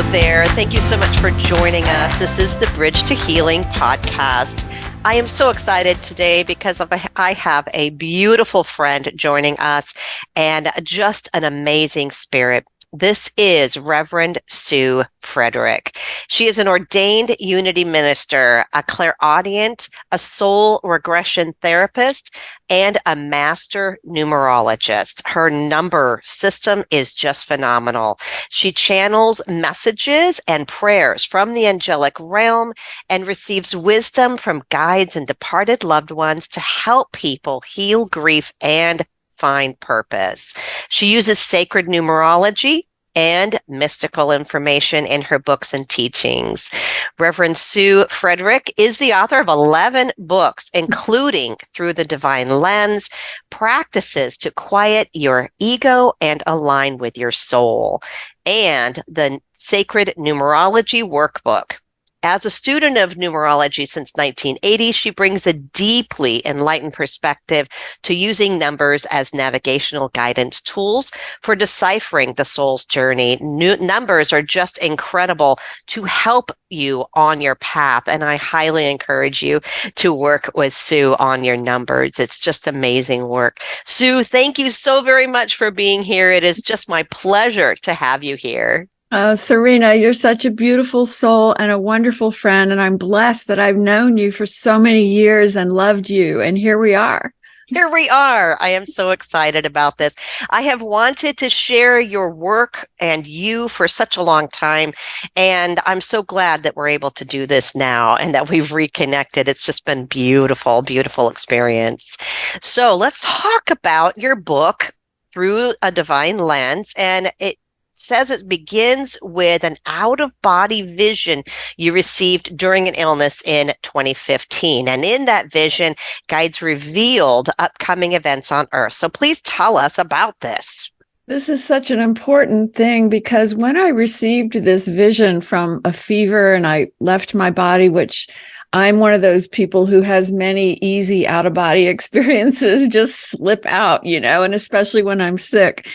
Hello there. Thank you so much for joining us. This is the Bridge to Healing podcast. I am so excited today because I have a beautiful friend joining us and just an amazing spirit. This is Reverend Sue Frederick. She is an ordained unity minister, a clairaudient, a soul regression therapist, and a master numerologist. Her number system is just phenomenal. She channels messages and prayers from the angelic realm and receives wisdom from guides and departed loved ones to help people heal grief and find purpose. She uses sacred numerology and mystical information in her books and teachings. Reverend Sue Frederick is the author of 11 books, including Through the Divine Lens, Practices to Quiet Your Ego and Align with Your Soul, and the Sacred Numerology Workbook. As a student of numerology since 1980, she brings a deeply enlightened perspective to using numbers as navigational guidance tools for deciphering the soul's journey. Numbers are just incredible to help you on your path, and I highly encourage you to work with Sue on your numbers. It's just amazing work. Sue, thank you so very much for being here. It is just my pleasure to have you here. Serena, you're such a beautiful soul and a wonderful friend, and I'm blessed that I've known you for so many years and loved you, and here we are. Here we are. I am so excited about this. I have wanted to share your work and you for such a long time, and I'm so glad that we're able to do this now and that we've reconnected. It's just been beautiful, beautiful experience. So let's talk about your book, Through a Divine Lens, and it says it begins with an out-of-body vision you received during an illness in 2015. And in that vision, guides revealed upcoming events on Earth. So please tell us about this. This is such an important thing because when I received this vision from a fever and I left my body, which I'm one of those people who has many easy out-of-body experiences, just slip out, and especially when I'm sick.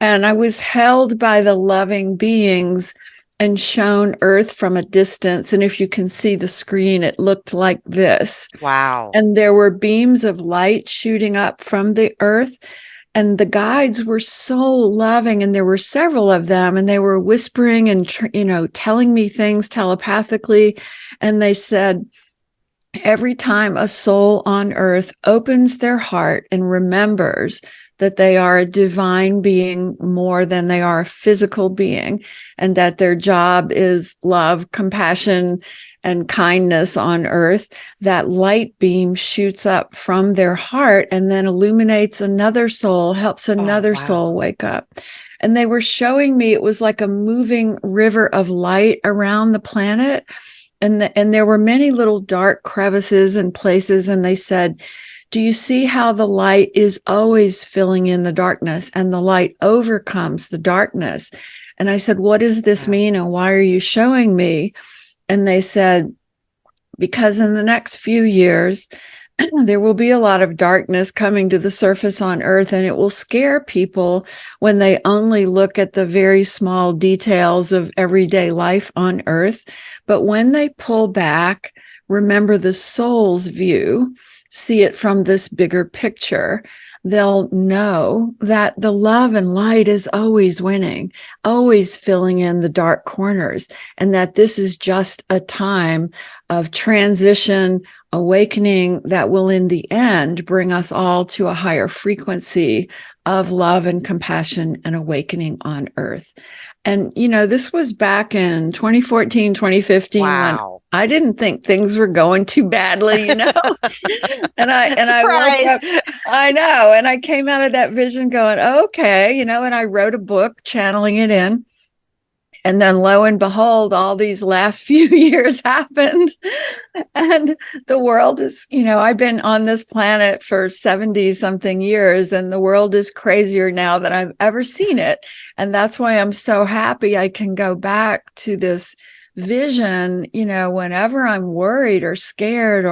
And I was held by the loving beings and shown Earth from a distance. And if you can see the screen, it looked like this. Wow. And there were beams of light shooting up from the Earth. And the guides were so loving. And there were several of them. And they were whispering and, telling me things telepathically. And they said, every time a soul on Earth opens their heart and remembers that they are a divine being more than they are a physical being, and that their job is love, compassion, and kindness on Earth, that light beam shoots up from their heart and then illuminates another soul, helps another soul wake up. And they were showing me it was like a moving river of light around the planet. And there were many little dark crevices and places. And they said, do you see how the light is always filling in the darkness and the light overcomes the darkness? And I said, what does this mean? And why are you showing me? And they said, because in the next few years, there will be a lot of darkness coming to the surface on Earth, and it will scare people when they only look at the very small details of everyday life on Earth. But when they pull back, remember the soul's view, see it from this bigger picture, they'll know that the love and light is always winning, always filling in the dark corners, and that this is just a time of transition, awakening that will in the end bring us all to a higher frequency of love and compassion and awakening on Earth. And, this was back in 2014, 2015, when I didn't think things were going too badly, And I woke up, I know. And I came out of that vision going, okay, and I wrote a book channeling it in. And then lo and behold, all these last few years happened. And the world is, I've been on this planet for 70 something years, and the world is crazier now than I've ever seen it. And that's why I'm so happy I can go back to this vision, whenever I'm worried or scared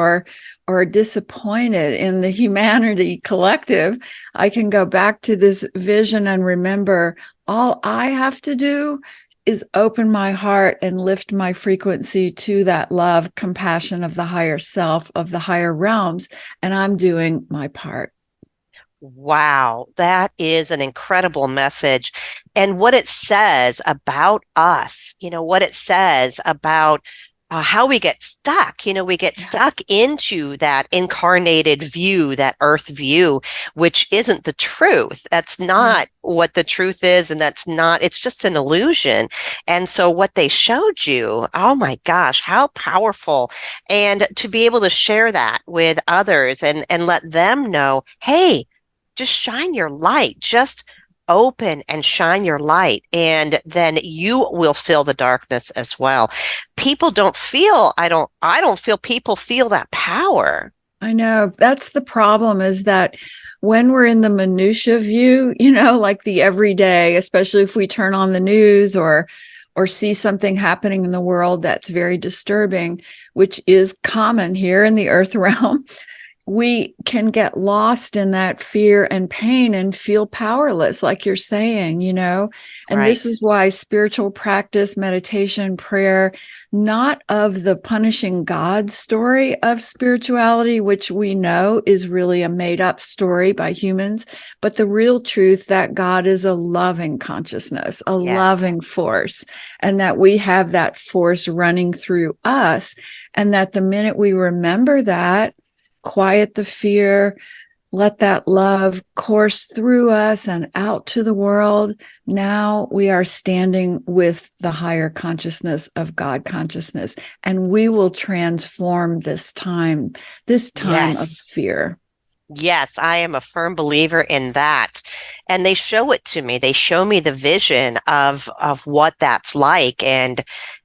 or disappointed in the humanity collective, I can go back to this vision and remember all I have to do is open my heart and lift my frequency to that love, compassion of the higher self, of the higher realms. And I'm doing my part. Wow, that is an incredible message. And what it says about us, what it says about how we get stuck. We get stuck Yes. into that incarnated view, that earth view, which isn't the truth. That's Right. not what the truth is. And it's just an illusion. And so what they showed you, oh my gosh, how powerful. And to be able to share that with others and let them know, hey, just shine your light. Just open and shine your light, and then you will feel the darkness as well. People don't feel, I don't feel people feel that power. I know that's the problem, is that when we're in the minutia view, like the everyday, especially if we turn on the news or see something happening in the world that's very disturbing, which is common here in the earth realm, we can get lost in that fear and pain and feel powerless, like you're saying, and this Right. is why spiritual practice, meditation, prayer, not of the punishing God story of spirituality, which we know is really a made up story by humans, but the real truth that God is a loving consciousness, a Yes. loving force, and that we have that force running through us. And that the minute we remember that, quiet the fear, let that love course through us and out to the world. Now we are standing with the higher consciousness of God consciousness, and we will transform this time of Yes. fear. Yes, I am a firm believer in that. And they show it to me. They show me the vision of what that's like. And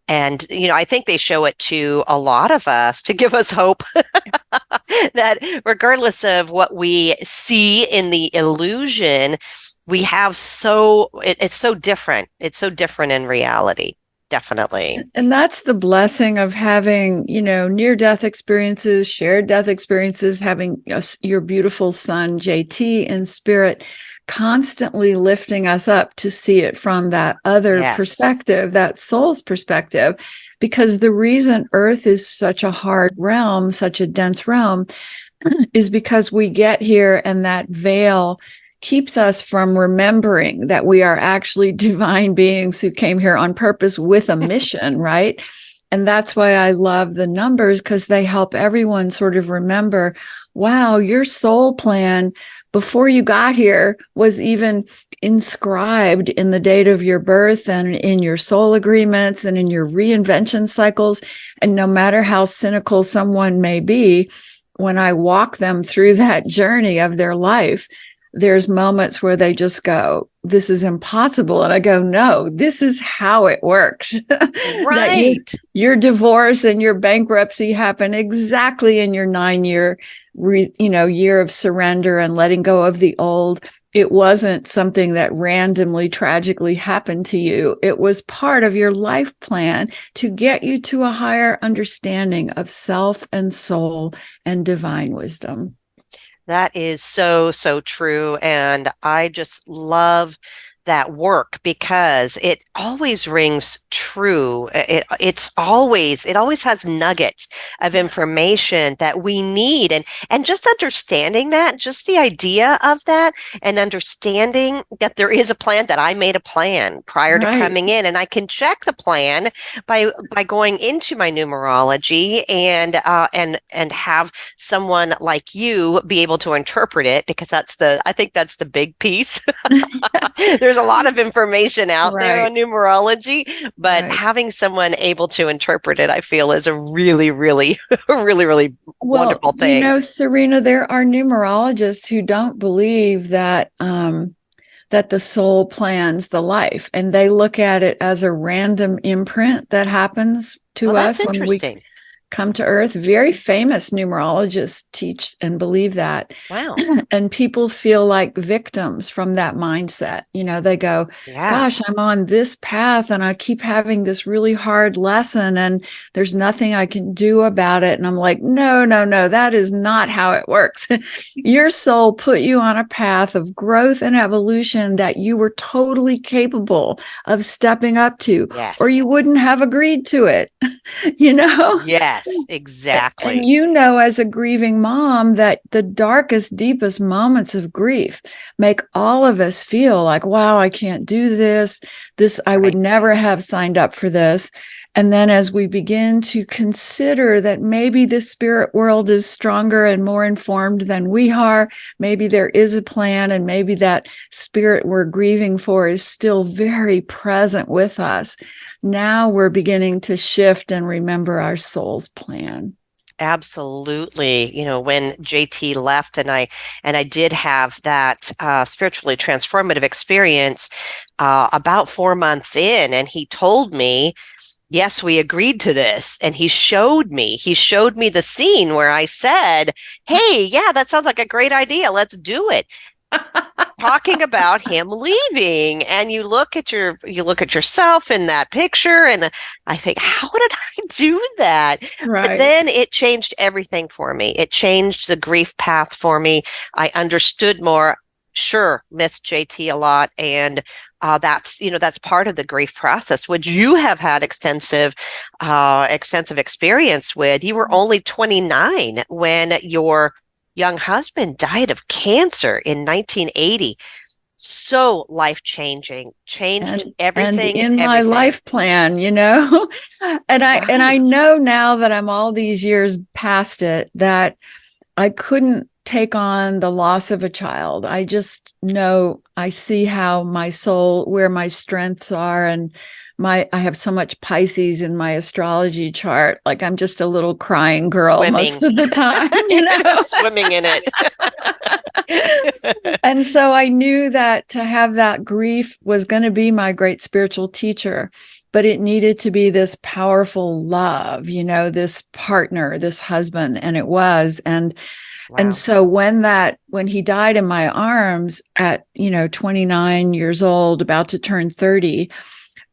I think they show it to a lot of us to give us hope that regardless of what we see in the illusion, it's so different. It's so different in reality. Definitely. And that's the blessing of having, near death experiences, shared death experiences, having your beautiful son, JT, in spirit, constantly lifting us up to see it from that other Yes. perspective, that soul's perspective. Because the reason Earth is such a hard realm, such a dense realm, is because we get here and that veil keeps us from remembering that we are actually divine beings who came here on purpose with a mission, right? And that's why I love the numbers, because they help everyone sort of remember, wow, your soul plan before you got here was even inscribed in the date of your birth and in your soul agreements and in your reinvention cycles. And no matter how cynical someone may be, when I walk them through that journey of their life, there's moments where they just go, this is impossible. And I go, no, this is how it works. That Right. your divorce and your bankruptcy happen exactly in your 9-year, year of surrender and letting go of the old. It wasn't something that randomly, tragically happened to you. It was part of your life plan to get you to a higher understanding of self and soul and divine wisdom. That is so, so true. And I just love that work because it always rings true. It always has nuggets of information that we need. And just understanding that, just the idea of that, and understanding that there is a plan, that I made a plan prior to Right. coming in, and I can check the plan by going into my numerology and have someone like you be able to interpret it, because I think that's the big piece. There's a lot of information out there Right. on numerology, but Right. having someone able to interpret it, I feel, is a really, really, really, really Well, wonderful thing. Serena, there are numerologists who don't believe that the soul plans the life, and they look at it as a random imprint that happens Oh, to that's us when we interesting. come to earth. Very famous numerologists teach and believe that. Wow. And people feel like victims from that mindset. They go, Yeah. gosh, I'm on this path and I keep having this really hard lesson and there's nothing I can do about it. And I'm like, no, no, no, that is not how it works. Your soul put you on a path of growth and evolution that you were totally capable of stepping up to, or Yes. you wouldn't have agreed to it. Yes, And exactly. as a grieving mom, that the darkest, deepest moments of grief make all of us feel like, wow, I can't do this. I would Right. never have signed up for this. And then as we begin to consider that maybe the spirit world is stronger and more informed than we are, maybe there is a plan, and maybe that spirit we're grieving for is still very present with us. Now we're beginning to shift and remember our soul's plan. Absolutely. When JT left and I did have that spiritually transformative experience about 4 months in, and he told me, yes, we agreed to this. And he showed me the scene where I said, hey, yeah, that sounds like a great idea. Let's do it. Talking about him leaving, and you look at yourself in that picture, and I think, how did I do that? But Right. then it changed everything for me. It changed the grief path for me. I understood more. Sure, miss JT a lot, and that's part of the grief process, which you have had extensive experience with. You were only 29 when your young husband died of cancer in 1980. So life-changing, changed And everything, in my everything. life plan, and I Right. know now that I'm all these years past it, that I couldn't take on the loss of a child. I just know, I see how my soul, where my strengths are, and I have so much Pisces in my astrology chart. Like, I'm just a little crying girl Swimming. most of the time, Swimming in it. And so I knew that to have that grief was going to be my great spiritual teacher, but it needed to be this powerful love, this partner, this husband, and it was. And Wow. so when he died in my arms at 29 years old, about to turn 30,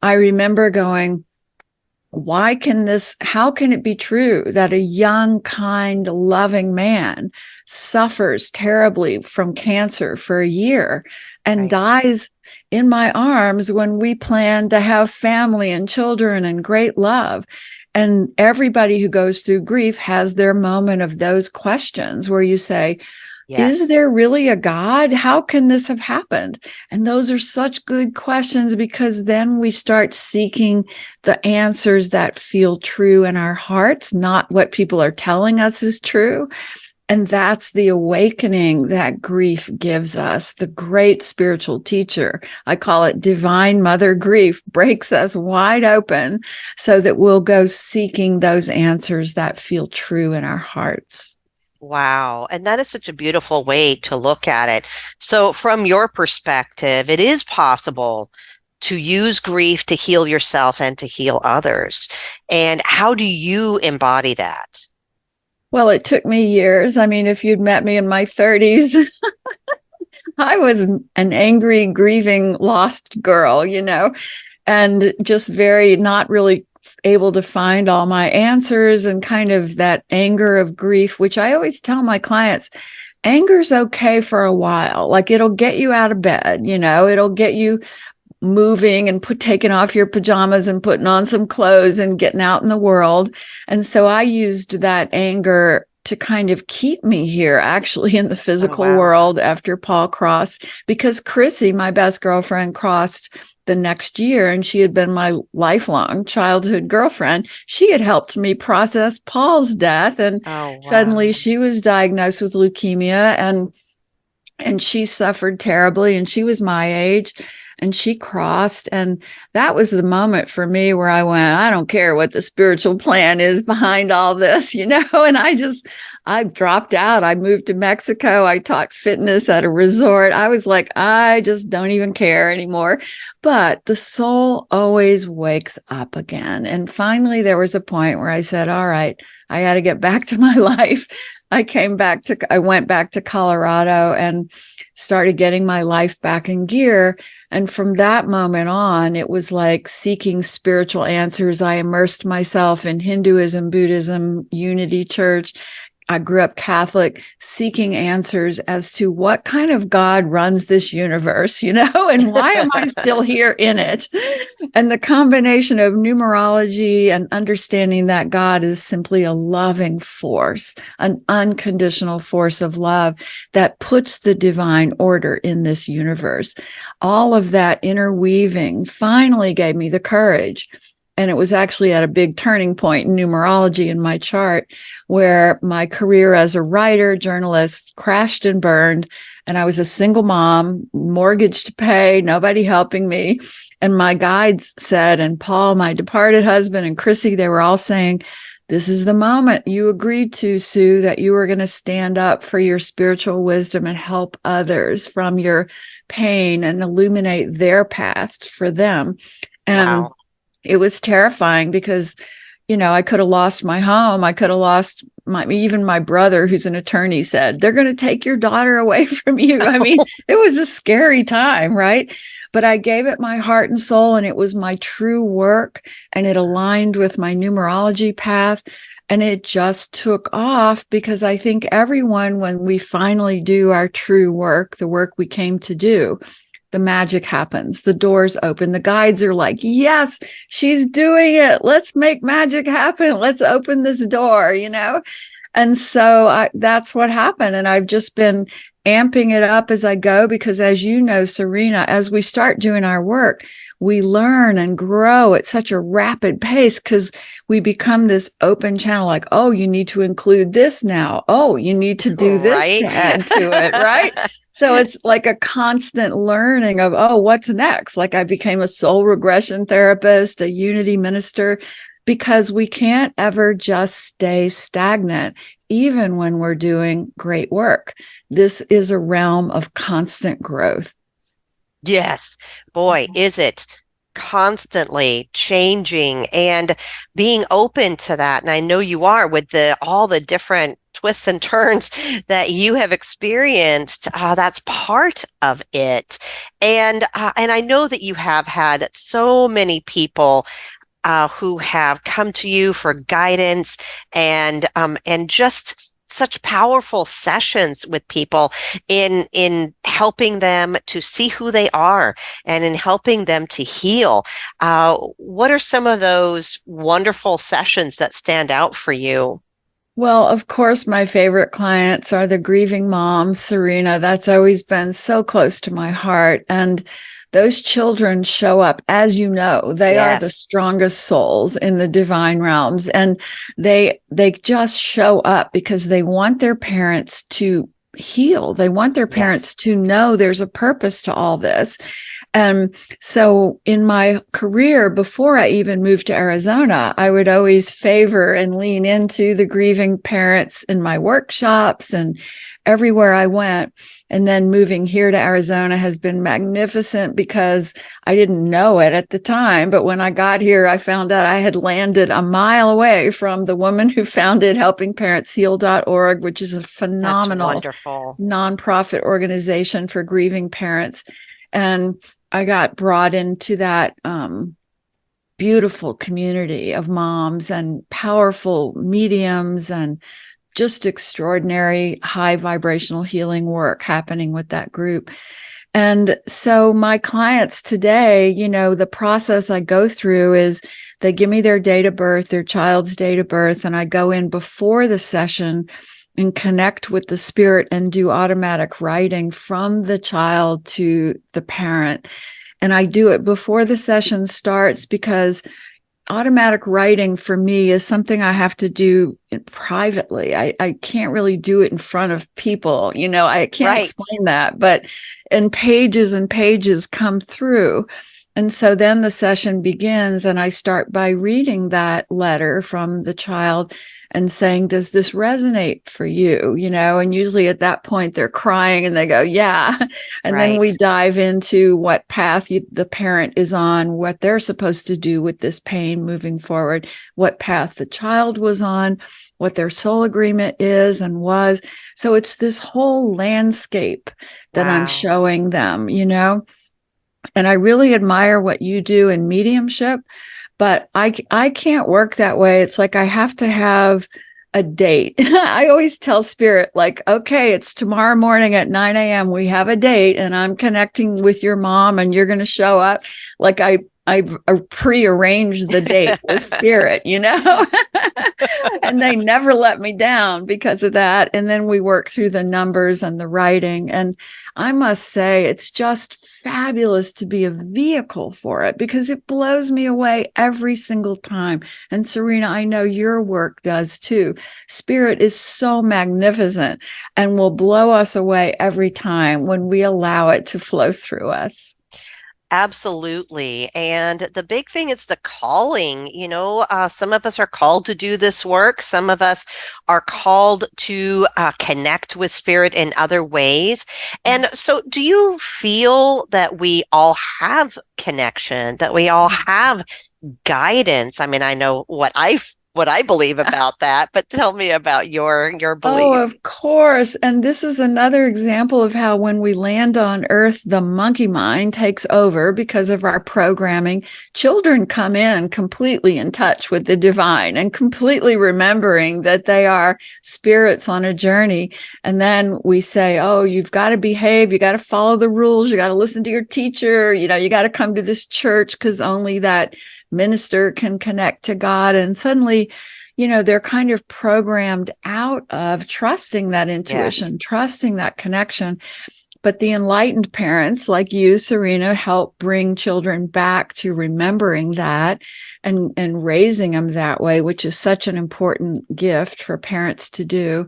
I remember going, how can it be true that a young, kind, loving man suffers terribly from cancer for a year and Right. dies in my arms when we plan to have family and children and great love? And everybody who goes through grief has their moment of those questions where you say, is Yes. there really a God? How can this have happened? And those are such good questions, because then we start seeking the answers that feel true in our hearts, not what people are telling us is true. And that's the awakening that grief gives us. The great spiritual teacher, I call it divine mother grief, breaks us wide open so that we'll go seeking those answers that feel true in our hearts. Wow. And that is such a beautiful way to look at it. So, from your perspective, it is possible to use grief to heal yourself and to heal others. And how do you embody that? Well, it took me years. I mean, if you'd met me in my 30s, I was an angry, grieving, lost girl, and just very not really able to find all my answers, and kind of that anger of grief, which I always tell my clients, anger's okay for a while. Like, it'll get you out of bed, it'll get you moving and taking off your pajamas and putting on some clothes and getting out in the world. And so I used that anger to kind of keep me here, actually, in the Oh, physical wow. world after Paul crossed, because Chrissy, my best girlfriend, crossed the next year, and she had been my lifelong childhood girlfriend. She had helped me process Paul's death, and Oh, suddenly wow. she was diagnosed with leukemia, and she suffered terribly, and she was my age, and she crossed. And that was the moment for me where I went, I don't care what the spiritual plan is behind all this, and I just I dropped out. I moved to Mexico. I taught fitness at a resort. I was like, I just don't even care anymore. But the soul always wakes up again. And finally, there was a point where I said, all right, I got to get back to my life. I went back to Colorado and started getting my life back in gear. And from that moment on, it was like seeking spiritual answers. I immersed myself in Hinduism, Buddhism, Unity Church. I grew up Catholic, seeking answers as to what kind of God runs this universe, and why am I still here in it? And the combination of numerology and understanding that God is simply a loving force, an unconditional force of love that puts the divine order in this universe. All of that interweaving finally gave me the courage. And it was actually at a big turning point in numerology in my chart where my career as a writer, journalist crashed and burned. And I was a single mom, mortgage to pay, nobody helping me. And my guides said, and Paul, my departed husband, and Chrissy, they were all saying, this is the moment you agreed to, Sue, that you were going to stand up for your spiritual wisdom and help others from your pain and illuminate their paths for them. And Wow. it was terrifying because, I could have lost my home. I could have lost even my brother, who's an attorney, said, they're going to take your daughter away from you. I mean, it was a scary time, right? But I gave it my heart and soul, and it was my true work, and it aligned with my numerology path. And it just took off because I think everyone, when we finally do our true work, the work we came to do, the magic happens. The doors open. The guides are like, yes, she's doing it. Let's make magic happen. Let's open this door, And so that's what happened. And I've just been amping it up as I go because, as you know, Serena, as we start doing our work, we learn and grow at such a rapid pace because we become this open channel like, oh, you need to include this now. Oh, you need to do this to add to it, right? So it's like a constant learning of, oh, what's next? Like I became a soul regression therapist, a unity minister, because we can't ever just stay stagnant, even when we're doing great work. This is a realm of constant growth. Yes, boy, is it constantly changing and being open to that. And I know you are with all the different twists and turns that you have experienced. That's part of it. And I know that you have had so many people who have come to you for guidance and just such powerful sessions with people in helping them to see who they are and in helping them to heal. What are some of those wonderful sessions that stand out for you? Well, of course, my favorite clients are the grieving moms, Serena. That's always been so close to my heart. And those children show up, as you know, they are the strongest souls in the divine realms. And they just show up because they want their parents to heal. They want their parents to know there's a purpose to all this. And so in my career, before I even moved to Arizona, I would always favor and lean into the grieving parents in my workshops and everywhere I went. And then moving here to Arizona has been magnificent because I didn't know it at the time. But when I got here, I found out I had landed a mile away from the woman who founded helpingparentsheal.org, which is a phenomenal nonprofit organization for grieving parents. And I got brought into that beautiful community of moms and powerful mediums and just extraordinary high vibrational healing work happening with that group. And so my clients today, the process I go through is they give me their date of birth, their child's date of birth, and I go in before the session and connect with the spirit and do automatic writing from the child to the parent. And I do it before the session starts because automatic writing for me is something I have to do privately. I can't really do it in front of people. I can't explain that, but and pages come through. And so then the session begins, and I start by reading that letter from the child and saying, does this resonate for you? And usually at that point they're crying and they go, yeah. And then we Right. dive into what path the parent is on, what they're supposed to do with this pain moving forward, what path the child was on, what their soul agreement is and was. So it's this whole landscape that I'm Wow. showing them, And I really admire what you do in mediumship, but I can't work that way. It's like I have to have a date. I always tell spirit, like, okay, it's tomorrow morning at 9 a.m. We have a date and I'm connecting with your mom and you're going to show up. Like I've prearranged the date with spirit, and they never let me down because of that. And then we work through the numbers and the writing. And I must say, it's just fabulous to be a vehicle for it because it blows me away every single time. And Serena, I know your work does too. Spirit is so magnificent and will blow us away every time when we allow it to flow through us. Absolutely. And the big thing is the calling. Some of us are called to do this work. Some of us are called to connect with spirit in other ways. And so, do you feel that we all have connection, that we all have guidance? I mean, I know what I believe about that, but tell me about your Oh, belief. of course. And this is another example of how when we land on Earth, the monkey mind takes over because of our programming. Children come in completely in touch with the divine and completely remembering that they are spirits on a journey. And then we say, oh, you've got to behave. You got to follow the rules. You got to listen to your teacher. You got to come to this church because only that minister can connect to God. And suddenly, they're kind of programmed out of trusting that intuition, Yes. trusting that connection. But the enlightened parents like you, Serena, help bring children back to remembering that and raising them that way, which is such an important gift for parents to do.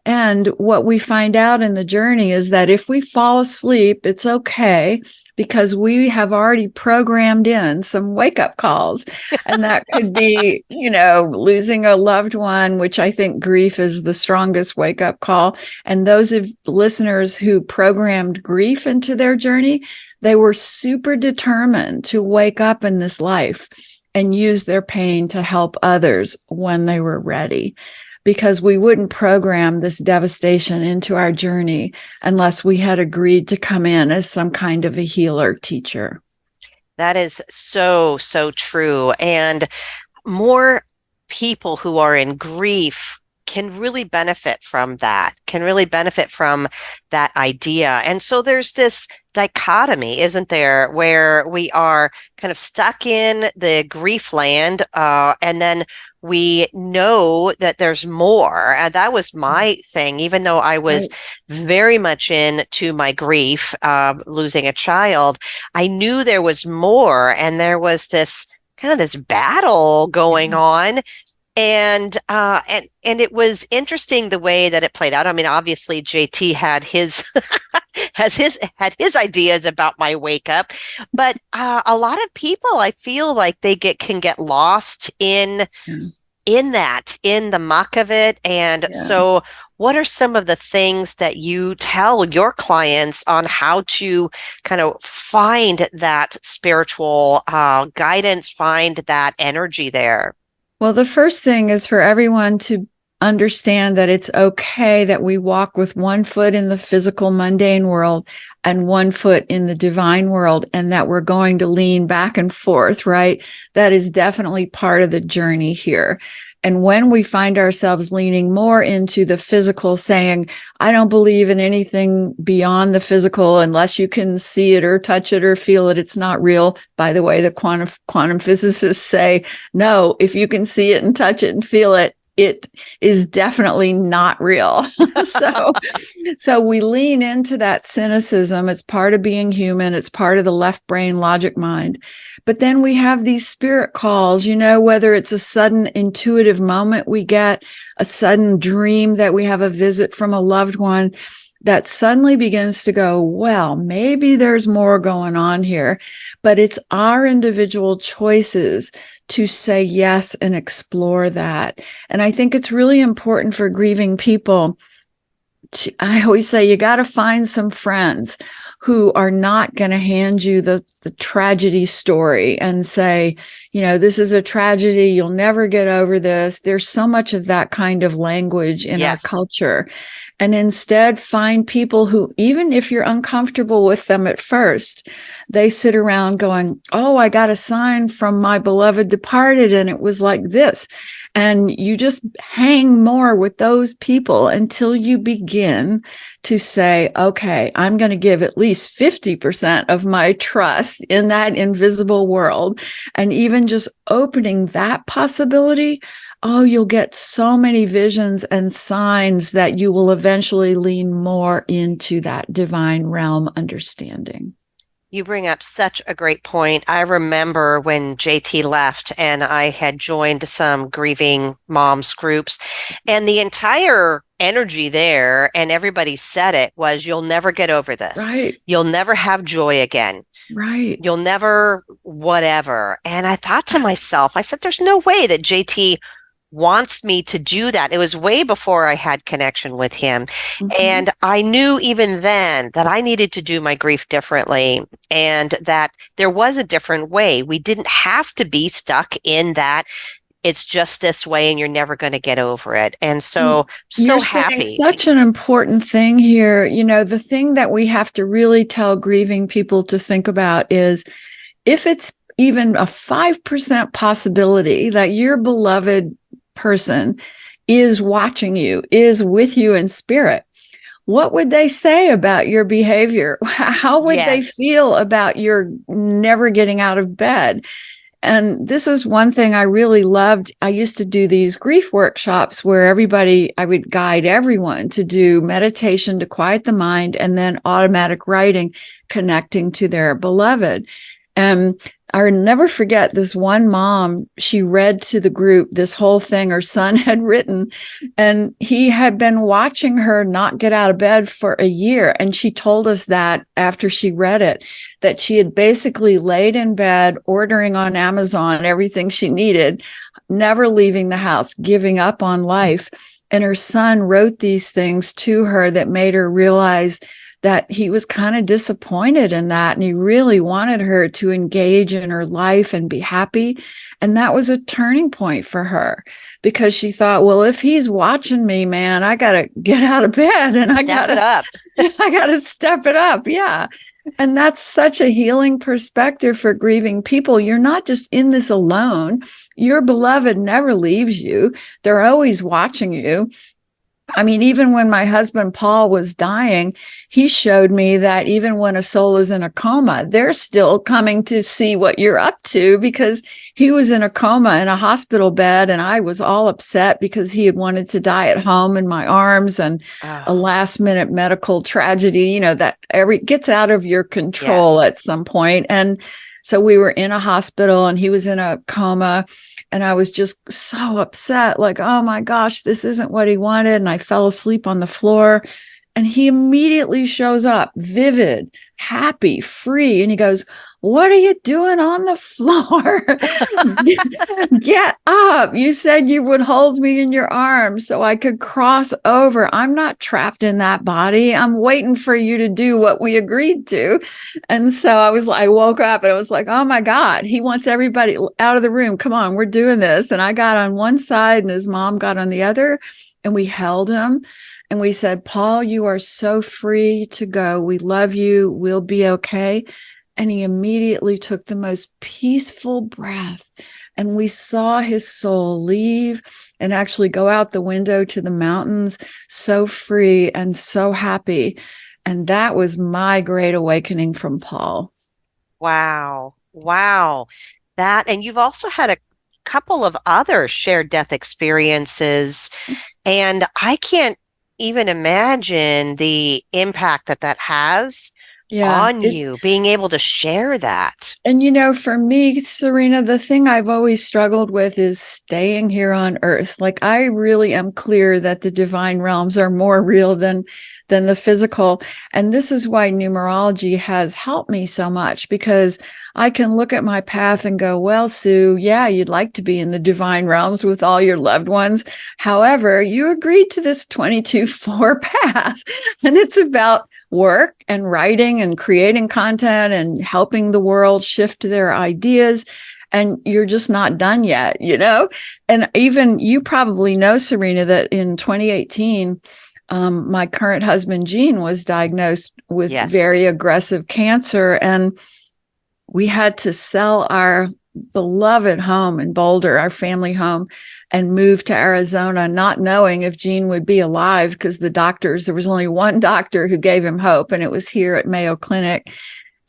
And what we find out in the journey is that if we fall asleep, it's okay because we have already programmed in some wake up calls. And that could be, losing a loved one, which I think grief is the strongest wake up call. And those of listeners who programmed grief into their journey, they were super determined to wake up in this life and use their pain to help others when they were ready. Because we wouldn't program this devastation into our journey unless we had agreed to come in as some kind of a healer teacher. That is so, so true. And more people who are in grief can really benefit from that, can really benefit from that idea. And so there's this dichotomy, isn't there, where we are kind of stuck in the grief land, and then we know that there's more. And that was my thing, even though I was very much into my grief, losing a child, I knew there was more. And there was this kind of this battle going on. And it was interesting the way that it played out. I mean, obviously JT had his had his ideas about my wake up, but a lot of people, I feel like they can get lost in the muck of it. And so, what are some of the things that you tell your clients on how to kind of find that spiritual guidance, find that energy there? Well, the first thing is for everyone to understand that it's okay that we walk with one foot in the physical mundane world and one foot in the divine world, and that we're going to lean back and forth, right? That is definitely part of the journey here. And when we find ourselves leaning more into the physical, saying, I don't believe in anything beyond the physical unless you can see it or touch it or feel it, it's not real. By the way, the quantum physicists say, no, if you can see it and touch it and feel it, it is definitely not real. So we lean into that cynicism. It's part of being human. It's part of the left brain logic mind. But then we have these spirit calls, whether it's a sudden intuitive moment we get, a sudden dream that we have a visit from a loved one. that suddenly begins to go, well, maybe there's more going on here, but it's our individual choices to say yes and explore that. And I think it's really important for grieving people. I always say you got to find some friends who are not going to hand you the tragedy story and say, this is a tragedy. You'll never get over this. There's so much of that kind of language in our culture. And instead find people who, even if you're uncomfortable with them at first, they sit around going, oh, I got a sign from my beloved departed, and it was like this. And you just hang more with those people until you begin to say, okay, I'm going to give at least 50% of my trust in that invisible world. And even just opening that possibility, oh, you'll get so many visions and signs that you will eventually lean more into that divine realm understanding. You bring up such a great point. I remember when JT left and I had joined some grieving moms groups, and the entire energy there, and everybody said it, was you'll never get over this. Right. You'll never have joy again. Right. You'll never whatever. And I thought to myself, I said, there's no way that JT wants me to do that. It was way before I had connection with him. Mm-hmm. And I knew even then that I needed to do my grief differently, and that there was a different way. We didn't have to be stuck in that it's just this way and you're never going to get over it. And so you're happy. Saying such an important thing here. The thing that we have to really tell grieving people to think about is, if it's even a 5% possibility that your beloved person is watching you, is with you in spirit, what would they say about your behavior? How would they feel about your never getting out of bed? And this is one thing I really loved. I used to do these grief workshops where I would guide everyone to do meditation to quiet the mind, and then automatic writing, connecting to their beloved. And I'll never forget this one mom. She read to the group this whole thing her son had written, and he had been watching her not get out of bed for a year. And she told us that after she read it, that she had basically laid in bed, ordering on Amazon everything she needed, never leaving the house, giving up on life. And her son wrote these things to her that made her realize that he was kind of disappointed in that. And he really wanted her to engage in her life and be happy. And that was a turning point for her, because she thought, well, if he's watching me, man, I got to get out of bed and I got to step it up. Yeah. And that's such a healing perspective for grieving people. You're not just in this alone. Your beloved never leaves you. They're always watching you. I mean, even when my husband, Paul, was dying, he showed me that even when a soul is in a coma, they're still coming to see what you're up to, because he was in a coma in a hospital bed, and I was all upset because he had wanted to die at home in my arms, and a last minute medical tragedy, that gets out of your control at some point. And so we were in a hospital and he was in a coma. And I was just so upset, like, oh my gosh, this isn't what he wanted. And I fell asleep on the floor, and he immediately shows up, vivid, happy, free. And he goes, what are you doing on the floor? Get up. You said you would hold me in your arms so I could cross over. I'm not trapped in that body. I'm waiting for you to do what we agreed to. And so I woke up and I was like, oh my God, he wants everybody out of the room. Come on, we're doing this. And I got on one side and his mom got on the other, and we held him. And we said, Paul, you are so free to go. We love you. We'll be okay. And he immediately took the most peaceful breath. And we saw his soul leave and actually go out the window to the mountains, so free and so happy. And that was my great awakening from Paul. Wow. Wow. And you've also had a couple of other shared death experiences. And I can't even imagine the impact that has Yeah. on you, being able to share that. And for me, Serena, the thing I've always struggled with is staying here on earth. Like, I really am clear that the divine realms are more real than the physical. And this is why numerology has helped me so much, because I can look at my path and go, well, Sue, yeah, you'd like to be in the divine realms with all your loved ones. However, you agreed to this 22-4 path, and it's about work and writing and creating content and helping the world shift their ideas. And you're just not done yet, And even you probably know, Serena, that in 2018, my current husband, Gene, was diagnosed with Yes. very aggressive cancer. And we had to sell our beloved home in Boulder, our family home, and move to Arizona, not knowing if Gene would be alive, because there was only one doctor who gave him hope, and it was here at Mayo Clinic.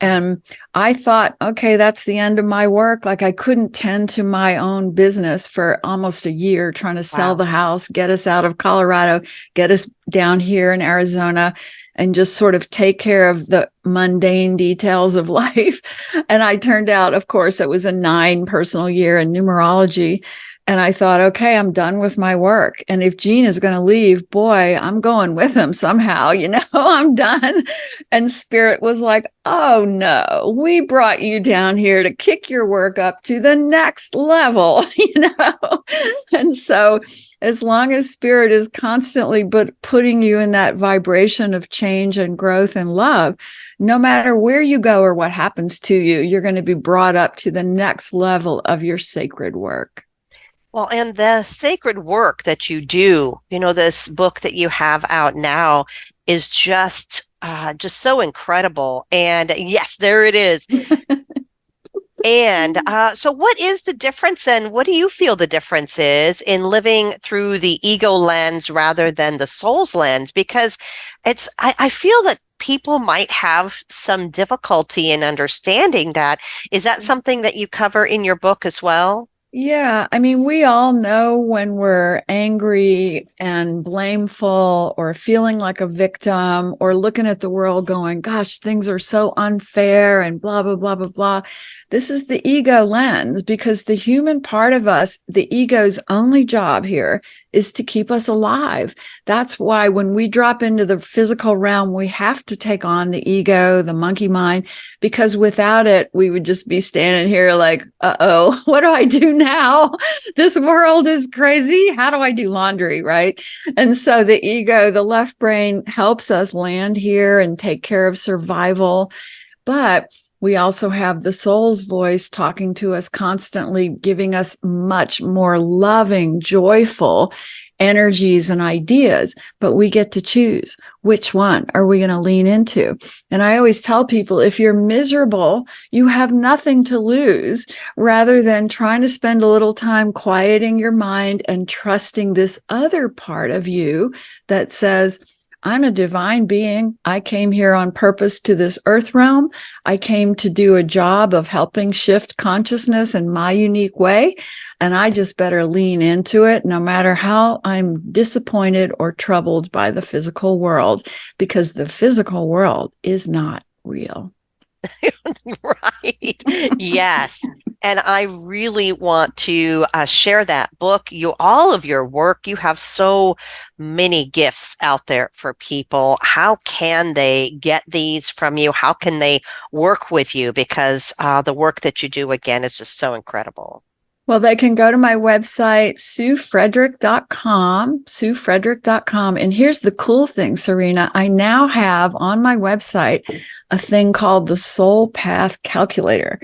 And I thought, okay, that's the end of my work. Like, I couldn't tend to my own business for almost a year, trying to sell the house, get us out of Colorado, get us down here in Arizona, and just sort of take care of the mundane details of life. And I turned out, of course, it was a 9 personal year in numerology. And I thought, okay, I'm done with my work. And if Gene is going to leave, boy, I'm going with him somehow, I'm done. And Spirit was like, oh no, we brought you down here to kick your work up to the next level, And so as long as Spirit is constantly putting you in that vibration of change and growth and love, no matter where you go or what happens to you, you're going to be brought up to the next level of your sacred work. Well, and the sacred work that you do, this book that you have out now is just so incredible. And yes, there it is. And so what is the difference, and what do you feel the difference is in living through the ego lens rather than the soul's lens? Because I feel that people might have some difficulty in understanding that. Is that something that you cover in your book as well? Yeah, I mean, we all know when we're angry and blameful or feeling like a victim or looking at the world going, gosh, things are so unfair and blah, blah, blah, blah, blah. This is the ego lens, because the human part of us, the ego's only job here is to keep us alive. That's why when we drop into the physical realm, we have to take on the ego, the monkey mind, because without it, we would just be standing here like, uh-oh, what do I do now? This world is crazy. How do I do laundry, right? And so the ego, the left brain, helps us land here and take care of survival. But we also have the soul's voice talking to us constantly, giving us much more loving, joyful energies and ideas, but we get to choose which one are we going to lean into. And I always tell people, if you're miserable, you have nothing to lose, rather than trying to spend a little time quieting your mind and trusting this other part of you that says, I'm a divine being. I came here on purpose to this earth realm. I came to do a job of helping shift consciousness in my unique way. And I just better lean into it, no matter how I'm disappointed or troubled by the physical world, because the physical world is not real. Right. Yes. And I really want to share that book. All of your work, you have so many gifts out there for people. How can they get these from you? How can they work with you? Because the work that you do, again, is just so incredible. Well, they can go to my website, suefrederick.com. And here's the cool thing, Serena. I now have on my website a thing called the Soul Path Calculator.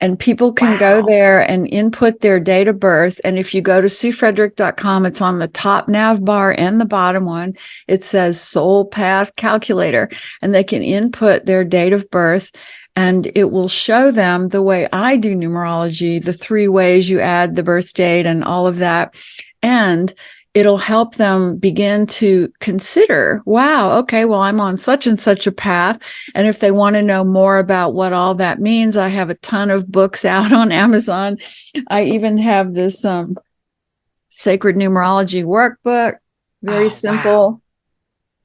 And people can go there and input their date of birth. And if you go to suefrederick.com, it's on the top nav bar and the bottom one. It says Soul Path Calculator. And they can input their date of birth. And it will show them the way I do numerology, the 3 ways you add the birth date and all of that. And it'll help them begin to consider, wow, okay, well, I'm on such and such a path. And if they want to know more about what all that means, I have a ton of books out on Amazon. I even have this Sacred Numerology workbook, very simple.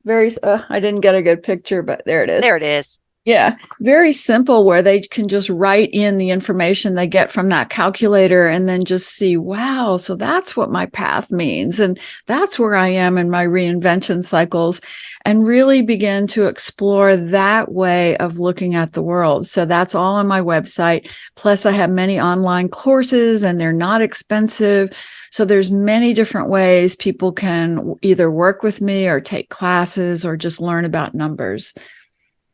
Wow. I didn't get a good picture, but there it is. There it is. Yeah, very simple where they can just write in the information they get from that calculator and then just see, wow, so that's what my path means. And that's where I am in my reinvention cycles, and really begin to explore that way of looking at the world. So that's all on my website. Plus, I have many online courses and they're not expensive. So there's many different ways people can either work with me or take classes or just learn about numbers.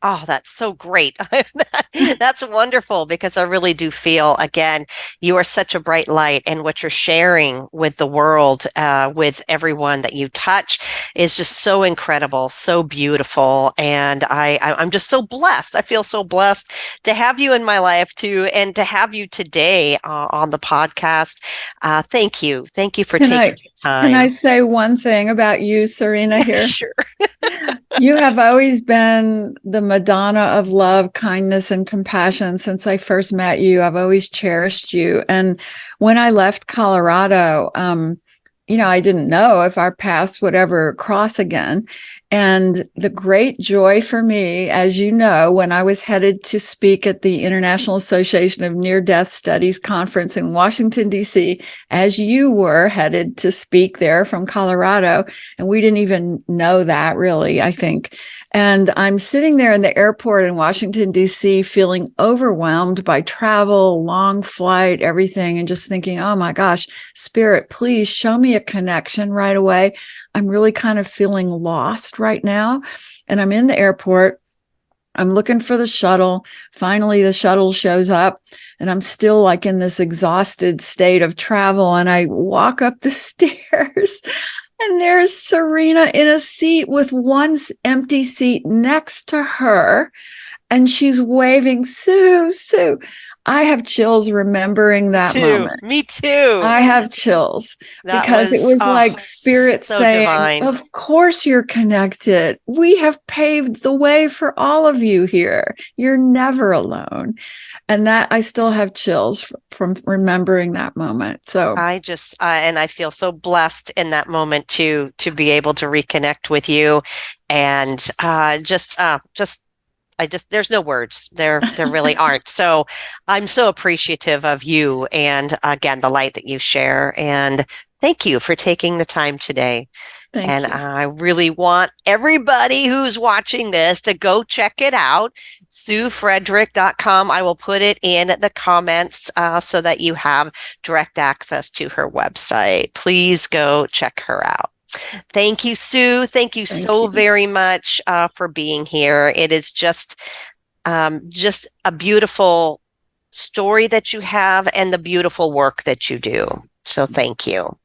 Oh, that's so great. That's wonderful because I really do feel, again, you are such a bright light, and what you're sharing with the world, with everyone that you touch, is just so incredible, so beautiful. And I'm just so blessed. I feel so blessed to have you in my life too, and to have you today on the podcast. Thank you. Thank you for Can taking I the can I time. say one thing about you, Serena, here? Sure. You have always been the Madonna of love, kindness, and compassion since I first met you. I've always cherished you. And when I left Colorado, I didn't know if our paths would ever cross again. And the great joy for me, as you know, when I was headed to speak at the International Association of Near-Death Studies conference in Washington, D.C., as you were headed to speak there from Colorado, and we didn't even know that really, I think. And I'm sitting there in the airport in Washington, D.C., feeling overwhelmed by travel, long flight, everything, and just thinking, oh my gosh, Spirit, please show me a connection right away. I'm really kind of feeling lost right now. And I'm in the airport. I'm looking for the shuttle. Finally, the shuttle shows up, and I'm still like in this exhausted state of travel. And I walk up the stairs, and there's Serena in a seat with one empty seat next to her. And she's waving, Sue, Sue. I have chills remembering Me that too. moment. Me too. I have chills That because it was, was oh, like spirit so saying, divine. of course you're connected. We have paved the way for all of you here. You're never alone. And that I still have chills from remembering that moment. So I just, and I feel so blessed in that moment to be able to reconnect with you, and there's no words. There really aren't. So I'm so appreciative of you, and again, the light that you share. And thank you for taking the time today. thank And you. I really want everybody who's watching this to go check it out, SueFrederick.com. I will put it in the comments so that you have direct access to her website. Please go check her out. Thank you, Sue. Thank you Thank so you. very much for being here. It is just a beautiful story that you have, and the beautiful work that you do. So thank you.